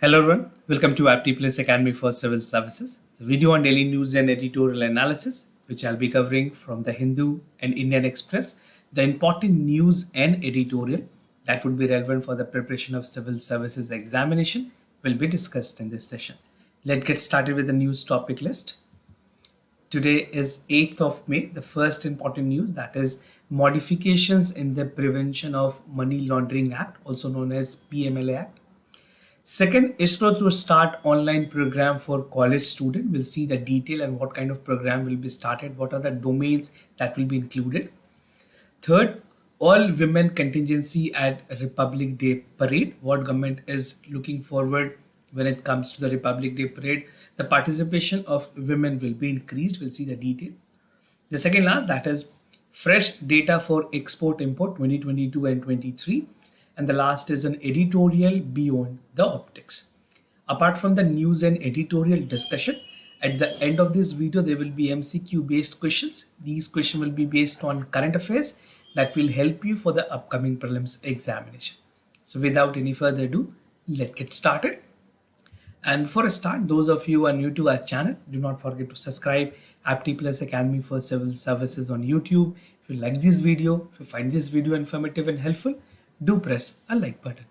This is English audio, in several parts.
Hello everyone, welcome to Apti Plus Academy for Civil Services, the video on daily news and editorial analysis, which I'll be covering from the Hindu and Indian Express, the important news and editorial that would be relevant for the preparation of civil services examination will be discussed in this session. Let's get started with the news topic list. Today is 8th of May, the first important news, that is modifications in the Prevention of Money Laundering Act, also known as PMLA Act. Second, ISRO to start online program for college student. We'll see the detail and what kind of program will be started, what are the domains that will be included. Third, all women contingency at Republic Day parade. What government is looking forward when it comes to the Republic Day parade. The participation of women will be increased. We'll see the detail. The second last, that is fresh data for export import 2022 and 23. And the last is an editorial beyond the optics. Apart from the news and editorial discussion, at the end of this video, there will be MCQ based questions. These questions will be based on current affairs that will help you for the upcoming prelims examination. So without any further ado, let's get started. And before I start, those of you who are new to our channel, do not forget to subscribe Apti Plus Academy for Civil Services on YouTube. If you like this video, if you find this video informative and helpful, do press a like button.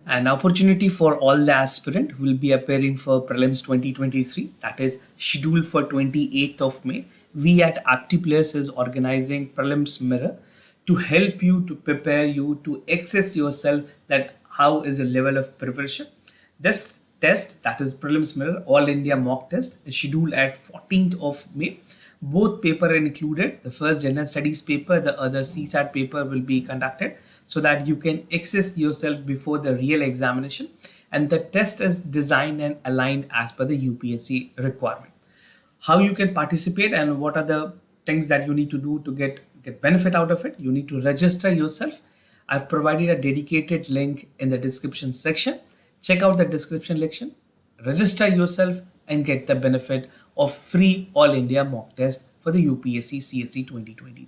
An opportunity for all the aspirant will be appearing for prelims 2023, that is scheduled for 28th of May. We at Apti Plus is organizing prelims mirror to help you, to prepare you, to assess yourself that how is the level of preparation. This test, that is prelims mirror all India mock test, is scheduled at 14th of May. Both paper are included. The first general studies paper, the other CSAT paper will be conducted so that you can assess yourself before the real examination. And the test is designed and aligned as per the UPSC requirement. How you can participate and what are the things that you need to do to get benefit out of it. You need to register yourself. I've provided a dedicated link in the description section. Check out the description section, register yourself and get the benefit of free All India mock test for the UPSC CSE 2023.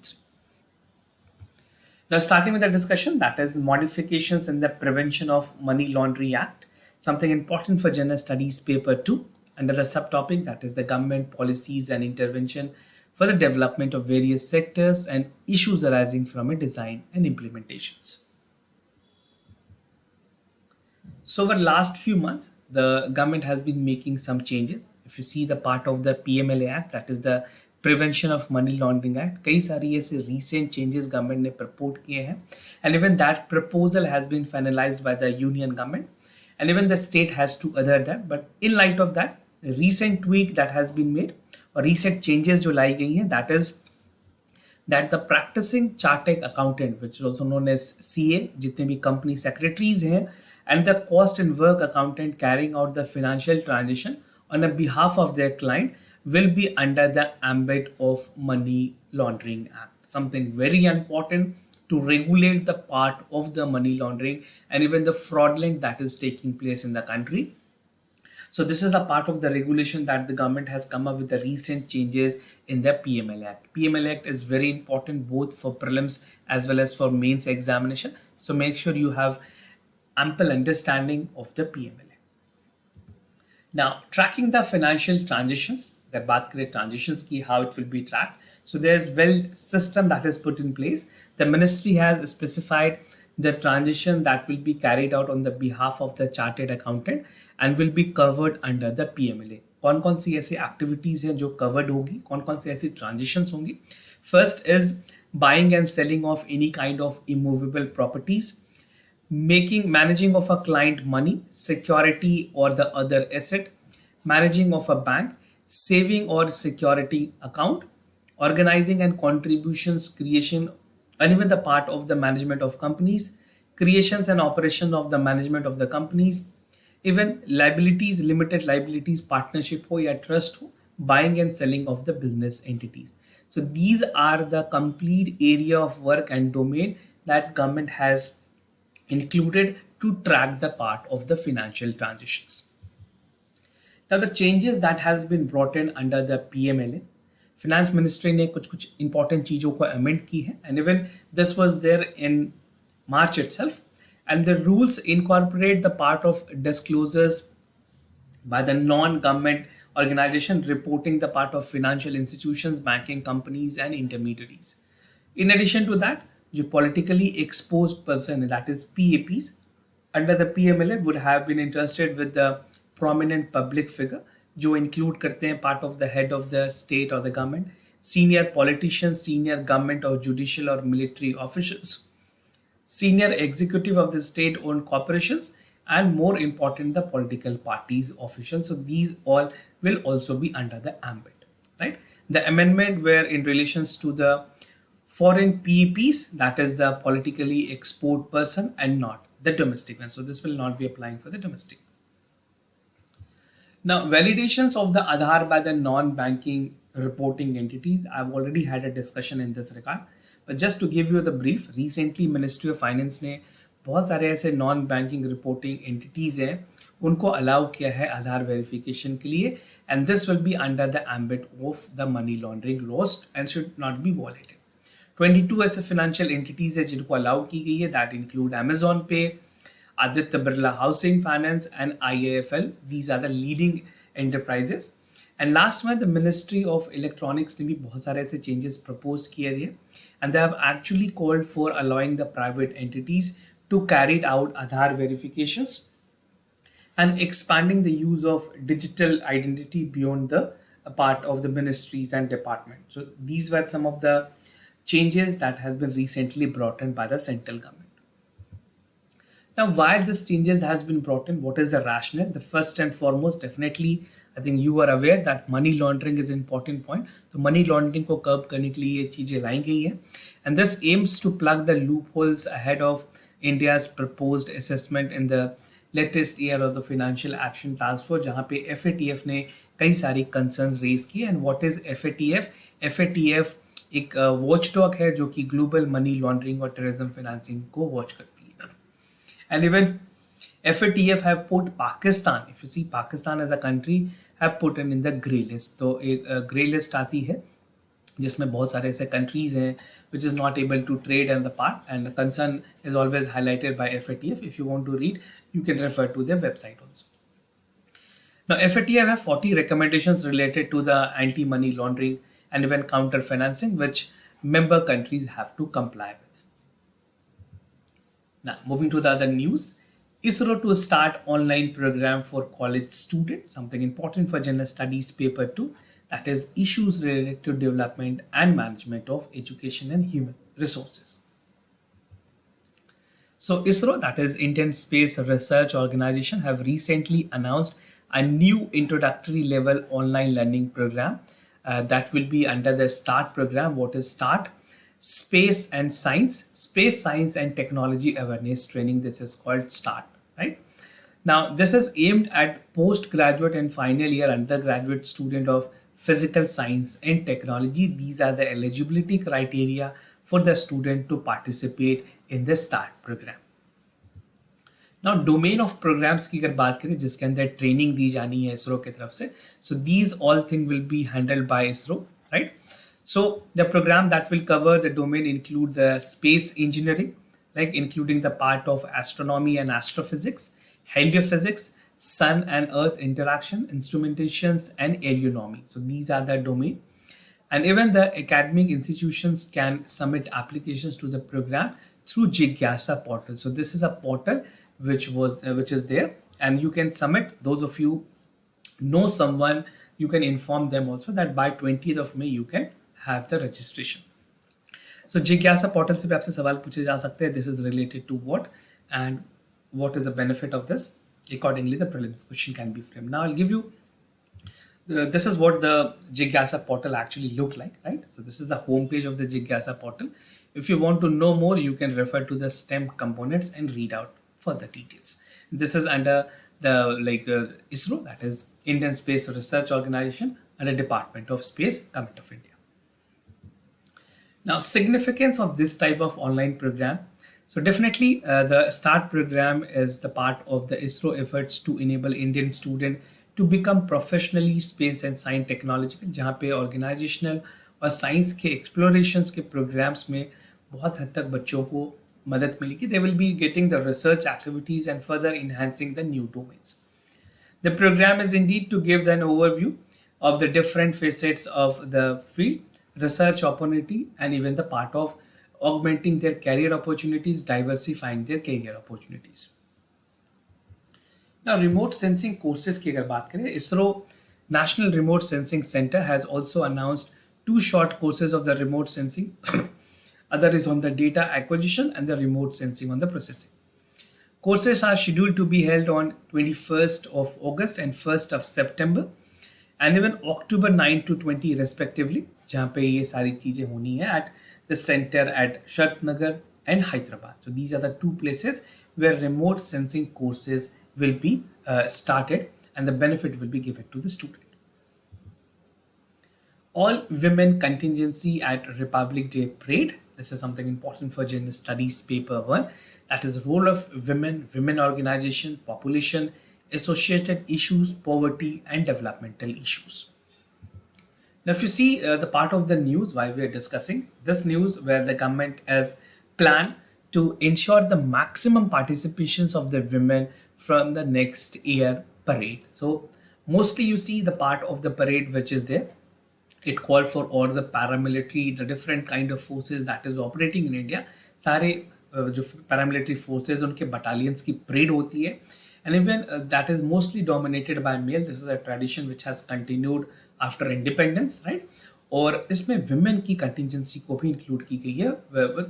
Now starting with the discussion, that is modifications in the Prevention of Money Laundering Act, something important for General Studies paper 2 under the subtopic, that is the government policies and intervention for the development of various sectors and issues arising from a design and implementations. So over the last few months, the government has been making some changes. If you see the part of the PMLA Act, that is the Prevention of Money Laundering Act, कई सारी ऐसे recent changes government ने propose किए हैं, and even that proposal has been finalized by the union government, and even the state has to adhere that. But in light of that, the recent tweak that has been made or recent changes जो लाई गई हैं, that is that the practicing chartered accountant, which is also known as CA, जितने भी company secretaries हैं, and the cost and work accountant carrying out the financial transaction on the behalf of their client will be under the ambit of Money Laundering Act. Something very important to regulate the part of the money laundering and even the fraudulent that is taking place in the country. So this is a part of the regulation that the government has come up with the recent changes in the PMLA Act. PMLA Act is very important both for prelims as well as for mains examination. So make sure you have ample understanding of the PMLA. Now, tracking the financial transitions, अगर बात करें transitions की, how it will be tracked. So there's well system that is put in place. The ministry has specified the transition that will be carried out on the behalf of the chartered accountant and will be covered under the PMLA. कौन कौन सी ऐसी activities हैं जो covered होगी, कौन कौन सी ऐसी transitions होंगी. First is buying and selling of any kind of immovable properties, managing of a client money, security or the other asset, managing of a bank, saving or security account, organizing and contributions creation, and even the part of the management of companies, creations and operation of the management of the companies, even liabilities, limited liabilities, partnership ho ya trust ho, buying and selling of the business entities. So these are the complete area of work and domain that government has included to track the part of the financial transitions. Now the changes that has been brought in under the PMLA, Finance Ministry ने कुछ important चीजों को amend की है, and even this was there in March itself, And the rules incorporate the part of disclosures by the non-government organization reporting the part of financial institutions, banking companies and intermediaries. In addition to that, जो politically exposed person, that is PAPs, under the PMLA would have been interested with the prominent public figure, जो include करते हैं part of the head of the state or the government, senior politicians, senior government or judicial or military officials, senior executive of the state-owned corporations, and more important, the political parties officials. So these all will also be under the ambit, right? The amendment were in relations to the foreign PEPs, that is the politically exposed person, and not the domestic one. So this will not be applying for the domestic. Now, validations of the Aadhar by the non-banking reporting entities, I've already had a discussion in this regard. But just to give you the brief, recently Ministry of Finance ने बहुत सारे ऐसे non banking reporting entities हैं उनको allow किया है आधार verification के लिए, and this will be under the ambit of the money laundering laws and should not be violated. 22 ऐसे फाइनेंशियल एंटिटीज है जिनको अलाउ की गई है, that include Amazon Pay, Aditya Birla housing finance and IIFL. These are the leading enterprises. And last में the ministry of electronics ने भी बहुत सारे ऐसे चेंजेस प्रपोज किए थे, and they have actually called for allowing the private entities to carry out Aadhaar verifications and expanding the use of digital identity beyond the part of the ministries and departments. So these were some of the changes that has been recently brought in by the central government. Now, why this changes has been brought in? What is the rationale? The first and foremost, definitely, I think you are aware that money laundering is an important point. So money laundering को curb करने के लिए ये चीजें लाई गई हैं, and this aims to plug the loopholes ahead of India's proposed assessment in the latest year of the Financial Action Task Force, जहाँ पे FATF ने कई सारी concerns raise की. And what is FATF? FATF एक watchdog है जो कि global money laundering और terrorism financing को watch करती है. And even FATF have put Pakistan, if you see Pakistan as a country, have put in the grey list. तो एक grey list आती है जिसमें बहुत सारे ऐसे countries हैं which is not able to trade in the part, and the concern is always highlighted by FATF. If you want to read, you can refer to their website also. Now, FATF have 40 recommendations related to the anti-money laundering and even counter financing, which member countries have to comply with. Now, moving to the other news, ISRO to start online program for college students, something important for General Studies paper 2, that is issues related to development and management of education and human resources. So ISRO, that is Indian Space Research Organization, have recently announced a new introductory level online learning program that will be under the START program. What is START? Space Science and Technology Awareness Training. This is called START, right? Now, this is aimed at postgraduate and final year undergraduate student of physical science and technology. These are the eligibility criteria for the student to participate in the START program. Now, domain of programs की अगर बात करें जिसके अंदर training दी जानी है इसरो की तरफ से, so these all things will be handled by ISRO, right? So the program that will cover the domain include the space engineering, like including the part of astronomy and astrophysics, heliophysics, sun and earth interaction, instrumentations and aeronomy. So these are the domain. And even the academic institutions can submit applications to the program through Jigyasa portal. So this is a portal which is there, and you can submit. Those of you know someone, you can inform them also that by 20th of May you can have the registration. So Jigyasa portal से भी आपसे सवाल पूछे जा सकते हैं. This is related to what and what is the benefit of this? Accordingly, the prelims question can be framed. Now I'll give you. This is what the Jigyasa portal actually look like, right? So this is the home page of the Jigyasa portal. If you want to know more, you can refer to the STEM components and read out further details. This is under the ISRO, that is Indian Space Research Organization, and the Department of Space, Government of India. Now, significance of this type of online program. So definitely the START program is the part of the ISRO efforts to enable Indian student to become professionally space and science technological, जहाँ पे organizational और science के explorations के programs में बहुत हद तक बच्चों को मदद मिलेगी. They will be getting the research activities and further enhancing the new domains. The program is indeed to give an overview of the different facets of the field, research opportunity, and even the part of augmenting their career opportunities, diversifying their career opportunities. Now, remote sensing courses की अगर बात करें, ISRO National Remote Sensing Center has also announced 2 short courses of the remote sensing. Other is on the data acquisition and the remote sensing on the processing. Courses are scheduled to be held on 21st of August and 1st of September and even October 9 to 20 respectively, जहाँ पे ये सारी चीजें होनी है at the center at Shatnagar and Hyderabad. So these are the 2 places where remote sensing courses will be started and the benefit will be given to the student. All women contingency at Republic Day Parade. This is something important for Gender Studies paper 1. That is role of women, women organization, population, associated issues, poverty and developmental issues. Now if you see the part of the news why we are discussing, this news where the government has planned to ensure the maximum participations of the women from the next year parade. So mostly you see the part of the parade which is there. It called for all the paramilitary, the different kind of forces that is operating in India. सारे जो paramilitary forces उनके battalions की parade होती है, and even that is mostly dominated by male. This is a tradition which has continued after independence, right? और इसमें women की contingency को भी include की गई है.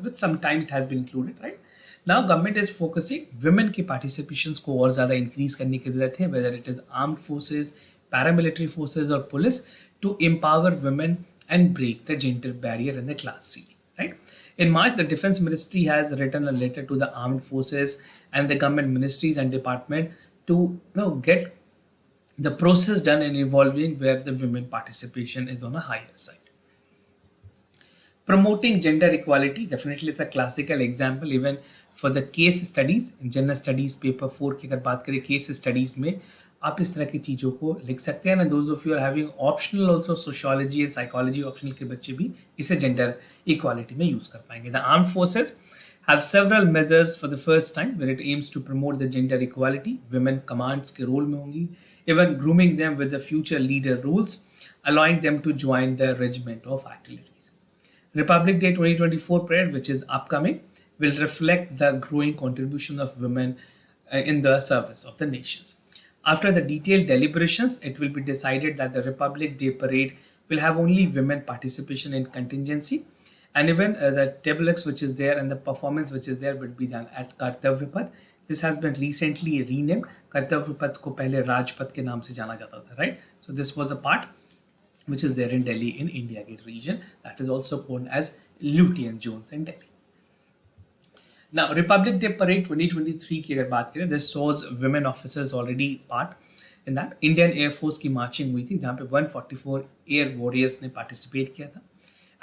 With some time it has been included, right? Now government is focusing women की participations को और ज़्यादा increase करने की ज़रूरत है, whether it is armed forces, paramilitary forces or police, to empower women and break the gender barrier in the class ceiling, right? In March, the Defense Ministry has written a letter to the armed forces and the government ministries and department to get the process done and evolving where the women participation is on a higher side. Promoting gender equality, definitely it's a classical example even for the case studies. In Gender Studies paper 4 की अगर बात करें case studies में आप इस तरह की चीज़ों को लिख सकते हैं. and those of you are having optional also sociology and psychology optional के बच्चे भी इसे gender equality में use कर पाएंगे. The armed forces have several measures for the first time where it aims to promote the gender equality. Women commands के role में होंगी, even grooming them with the future leader roles, allowing them to join the regiment of artilleries. Republic Day 2024 parade, which is upcoming, will reflect the growing contribution of women in the service of the nations. After the detailed deliberations, it will be decided that the Republic Day parade will have only women participation in contingency, and even the tableaux which is there and the performance which is there will be done at Kartavya Path. This has been recently renamed. Kartavya Path को पहले राजपथ के नाम से जाना जाता था, right? So this was a part which is there in Delhi in India Gate region that is also called as Lutyens zones in Delhi. Now, Republic Day Parade 2023 की अगर बात करें, this shows women officers already part in that. Indian Air Force की marching हुई थी जहाँ पे 144 air warriors ने participate किया था.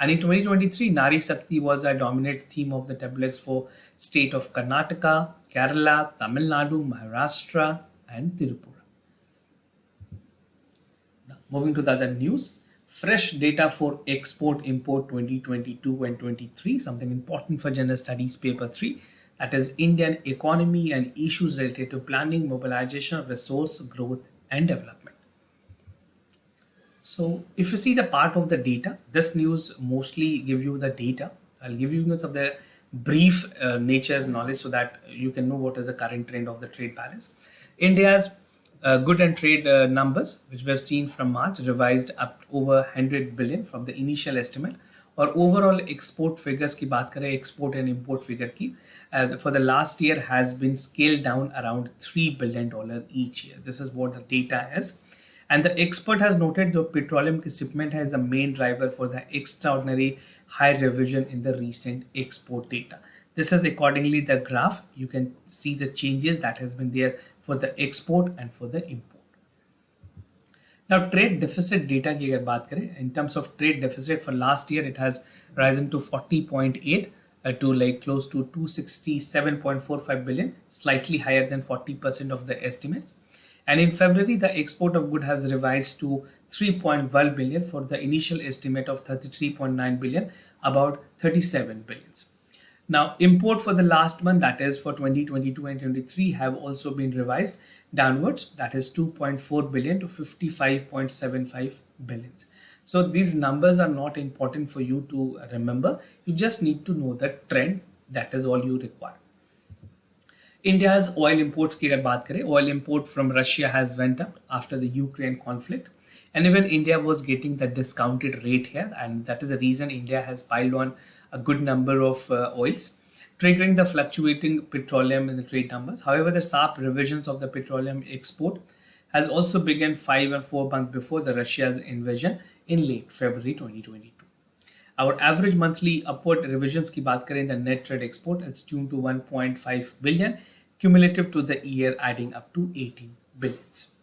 And in 2023, Nari Shakti was a dominant theme of the tableaux for state of Karnataka, Kerala, Tamil Nadu, Maharashtra, and Tirupura. Now, moving to the other news. Fresh data for export import 2022 and 23, something important for Gender Studies paper 3, that is Indian economy and issues related to planning, mobilization, resource growth and development. So if you see the part of the data, this news mostly give you the data. I'll give you some of the brief nature knowledge so that you can know what is the current trend of the trade balance. India's good and trade numbers which we have seen from March revised up over 100 billion from the initial estimate. और overall export figures की बात करें, export and import figure की for the last year has been scaled down around $3 billion each year. This is what the data is. And the expert has noted that petroleum shipment has the main driver for the extraordinary high revision in the recent export data. This is accordingly the graph. You can see the changes that has been there for the export and for the import. Now trade deficit data की अगर बात करें, in terms of trade deficit for last year it has risen to 40.8 to like close to 267.45 billion, slightly higher than 40% of the estimates. And in February, the export of goods has revised to 3.1 billion for the initial estimate of 33.9 billion, about 37 billions. Now, import for the last month, that is for 2022 and 23, have also been revised downwards. That is 2.4 billion to 55.75 billions. So these numbers are not important for you to remember. You just need to know the trend. That is all you require. India's oil imports की अगर बात करें, oil import from Russia has went up after the Ukraine conflict, and even India was getting the discounted rate here, and that is the reason India has piled on a good number of oils, triggering the fluctuating petroleum in the trade numbers. However, the sharp revisions of the petroleum export has also begun 5 and 4 months before the Russia's invasion in late February 2022. Our average monthly upward revisions की बात करें, the net trade export is tuned to 1.5 billion cumulative to the year, adding up to 18 billions.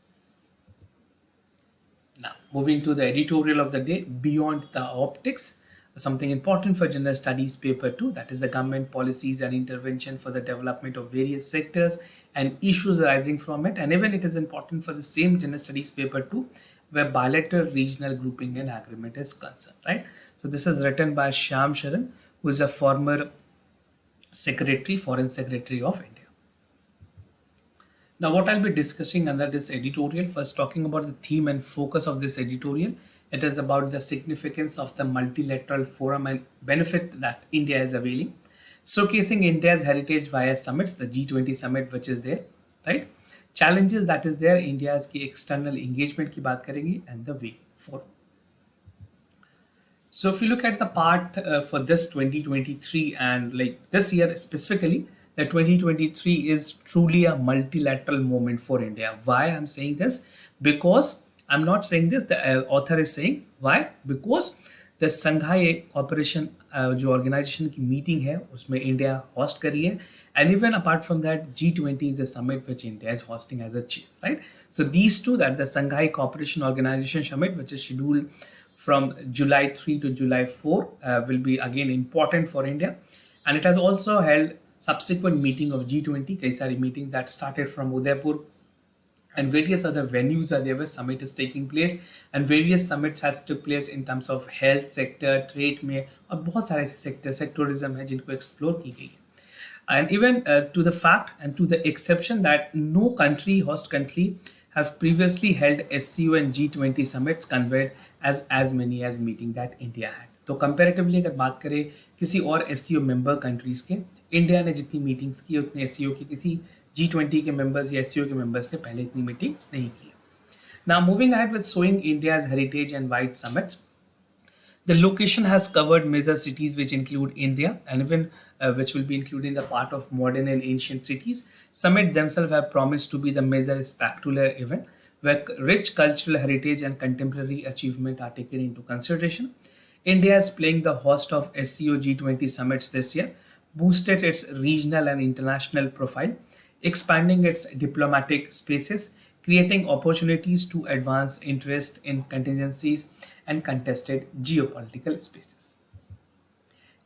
Now, moving to the editorial of the day, beyond the optics, something important for general studies paper 2, that is the government policies and intervention for the development of various sectors and issues arising from it. And even it is important for the same general studies paper 2, where bilateral regional grouping and agreement is concerned, right? So this is written by Shyam Sharan, who is a former secretary, foreign secretary of India. Now, what I'll be discussing under this editorial, first talking about the theme and focus of this editorial. It is about the significance of the multilateral forum and benefit that India is availing, showcasing India's heritage via summits, the G20 summit which is there, right? Challenges that is there, India's की external engagement की बात करेंगे, and the way forward. So if you look at the part for this 2023 and like this year specifically, the 2023 is truly a multilateral moment for India. Why I'm saying this? Because I'm not saying this, the author is saying why? Because the Shanghai Cooperation जो organization की meeting है उसमें India host करी है, and even apart from that G20 is a summit which India is hosting as a chair, right? So these two, that the Shanghai Cooperation Organization summit which is scheduled from July 3 to July 4 will be again important for India, and it has also held subsequent meeting of G20, कई सारी meeting that started from Udaipur, and various other venues are there where summit is taking place, and various summits has took place in terms of health sector, trade में, और बहुत सारे ऐसे sectors है, tourism है जिनको explore की गई है. And even to the fact and to the exception that no country, host country, have previously held SCO and G20 summits convened as many as meeting that India had. तो comparatively अगर बात करें किसी और SCO member countries के, India ने जितनी meetings की उतने SCO की किसी G20 के members या SCO के members ने पहले इतनी meeting नहीं की. Now moving ahead with showing India's heritage and wide summits. The location has covered major cities which include India, and even which will be including the part of modern and ancient cities. Summit themselves have promised to be the major spectacular event where rich cultural heritage and contemporary achievement are taken into consideration. India is playing the host of SCO G20 summits this year, boosted its regional and international profile, expanding its diplomatic spaces, creating opportunities to advance interest in contingencies and contested geopolitical spaces.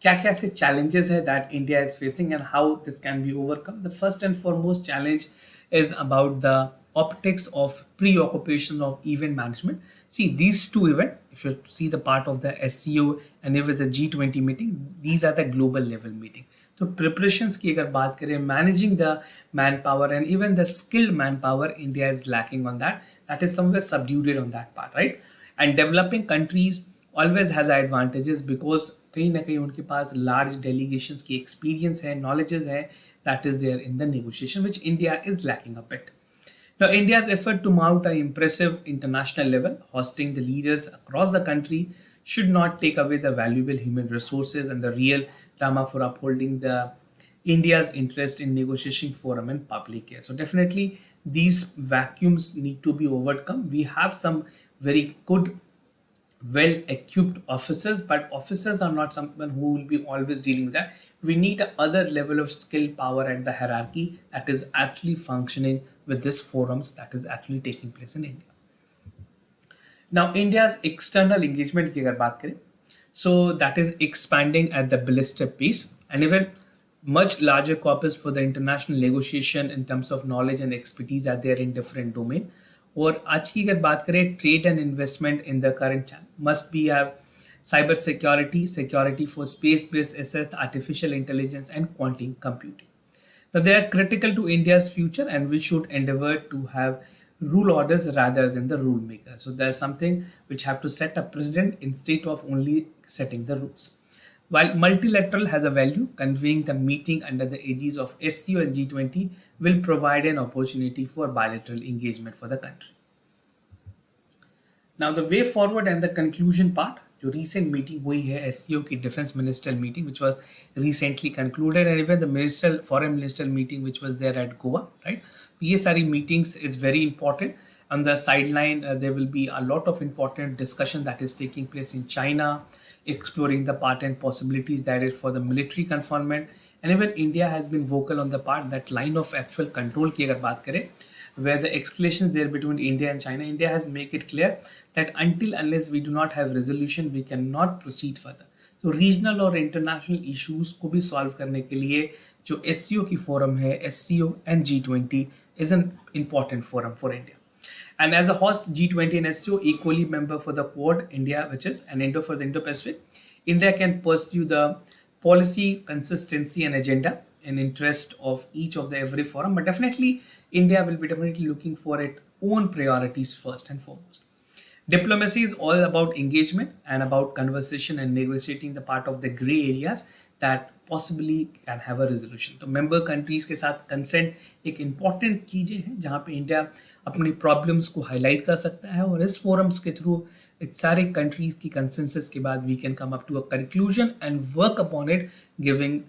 क्या क्या ऐसे challenges है that India is facing and how this can be overcome? The first and foremost challenge is about the optics of preoccupation of event management. See, these two events, if you see the part of the SCO and even the G20 meeting, these are the global level meeting. So preparations की अगर बात करें, managing the manpower and even the skilled manpower, India is lacking on that. That is somewhere subdued on that part, right? And developing countries always has advantages because कहीं ना कहीं उनके पास large delegations की experience है, knowledges है, that is there in the negotiation, which India is lacking a bit. Now, India's effort to mount an impressive international level, hosting the leaders across the country, should not take away the valuable human resources and the real drama for upholding the India's interest in negotiation forum and public care. So definitely these vacuums need to be overcome. We have some very good, well-equipped officers, but officers are not someone who will be always dealing with that. We need a other level of skill, power at the hierarchy that is actually functioning with these forums that is actually taking place in India. Now, India's external engagement की अगर बात करें, so that is expanding at the ballistic pace, and even much larger corpus for the international negotiation in terms of knowledge and expertise are there in different domain. और आज की अगर बात करें, trade and investment in the current must be have cyber security, security for space-based assets, artificial intelligence, and quantum computing. Now, they are critical to India's future, and we should endeavor to have rule orders rather than the rule maker. So there's something which have to set a precedent instead of only setting the rules. While multilateral has a value, convening the meeting under the aegis of SCO and G20 will provide an opportunity for bilateral engagement for the country. Now the way forward and the conclusion part, जो recent meeting हुई है SCO की defense ministerial meeting which was recently concluded, and even the ministerial foreign ministerial meeting which was there at Goa, right? ये सारी meetings is very important. On the sideline, there will be a lot of important discussion that is taking place in China, exploring the part and possibilities that is for the military confinement. And even India has been vocal on the part that line of actual control की अगर बात करें, where the escalation there between India and China, India has made it clear that until unless we do not have resolution, we cannot proceed further. So regional और international issues को भी solve करने के लिए जो SCO की forum है, SCO and G20 is an important forum for India. And as a host, G20 and SCO equally member for the Quad India, which is an Indo for the Indo-Pacific, India can pursue the policy consistency and agenda in interest of each of the every forum, but definitely India will be definitely looking for its own priorities first and foremost. Diplomacy is all about engagement and about conversation and negotiating the part of the gray areas that possibly can have a resolution. तो member countries के साथ consent एक important चीज़ें हैं जहाँ पे India अपनी problems को highlight कर सकता है, और इस forums के through सारे countries की consensus के बाद we can come up to a conclusion and work upon it, giving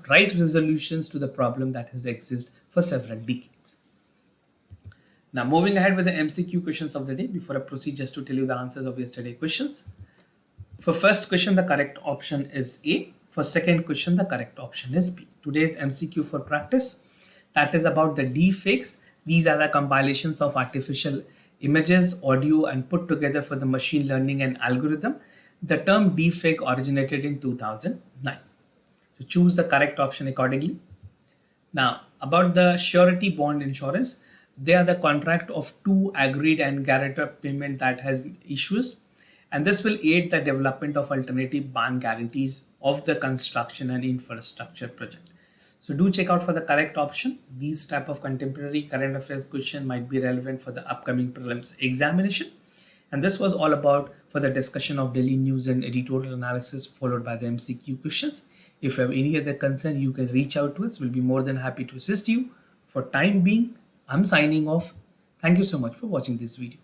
right resolutions to the problem that has existed for several decades. Now moving ahead with the MCQ questions of the day, before I proceed, just to tell you the answers of yesterday's questions. For first question, the correct option is A. For second question, the correct option is B. Today's MCQ for practice, that is about the deepfakes. These are the compilations of artificial images, audio, and put together for the machine learning and algorithm. The term deepfake originated in 2009. So choose the correct option accordingly. Now, about the surety bond insurance, they are the contract of two agreed and guarantor payment that has been issued, and this will aid the development of alternative bank guarantees of the construction and infrastructure project. So do check out for the correct option. These type of contemporary current affairs question might be relevant for the upcoming prelims examination. And this was all about for the discussion of daily news and editorial analysis, followed by the MCQ questions. If you have any other concern, you can reach out to us. We'll be more than happy to assist you. For time being, I'm signing off. Thank you so much for watching this video.